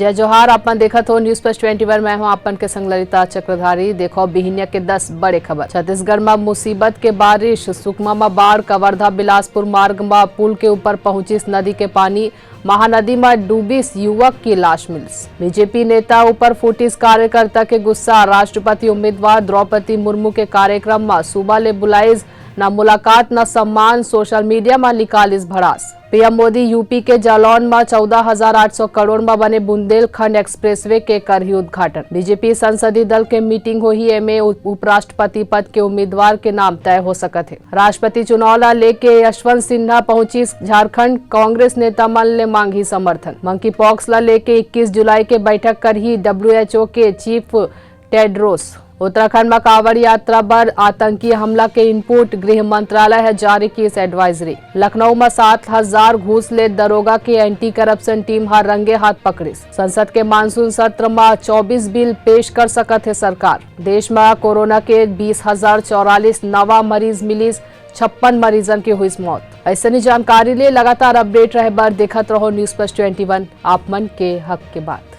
जय जोहार। आपन देखत हो न्यूज प्लस 21। मैं हूं आपन के संग ललिता चक्रधारी। देखो बिहिनिया के 10 बड़े खबर। छत्तीसगढ़ में मुसीबत के बारिश, सुकमा में बाढ़, कवर्धा बिलासपुर मार्ग में पुल के ऊपर पहुंचिस नदी के पानी, महानदी में डूबिस युवक की लाश मिलिस। बीजेपी नेता ऊपर फूटिस कार्यकर्ता के गुस्सा, राष्ट्रपति उम्मीदवार द्रौपदी मुर्मू के कार्यक्रम में सुबह ले बुलाइस, न मुलाकात न सम्मान, सोशल मीडिया में निकालिस भड़ास। पीएम मोदी यूपी के जालौन में 14,800 करोड़ में बने बुंदेलखंड एक्सप्रेसवे के करही उद्घाटन। बीजेपी संसदीय दल के मीटिंग हुई, एमे उपराष्ट्रपति पद के उम्मीदवार के नाम तय हो सकत है। राष्ट्रपति चुनाव ला लेके यशवंत सिन्हा पहुंची झारखंड, कांग्रेस नेता मन ने मांगी समर्थन। मंकी पॉक्स ला लेके 21 जुलाई के बैठक करही WHO के चीफ टेड्रोस। उत्तराखंड में कांवड़ यात्रा पर आतंकी हमला के इनपुट, गृह मंत्रालय है जारी की इस एडवाइजरी। लखनऊ में 7,000 घूस ले दरोगा की एंटी करप्शन टीम हर रंगे हाथ पकड़ी। संसद के मानसून सत्र में 24 बिल पेश कर सकत है सरकार। देश में कोरोना के 20,044 नवा मरीज मिली, 56 मरीजन की हुई मौत। ऐसे जानकारी ले लगातार अपडेट रहे बार देखत रहो न्यूज प्लस 21, आप मन के हक के बाद।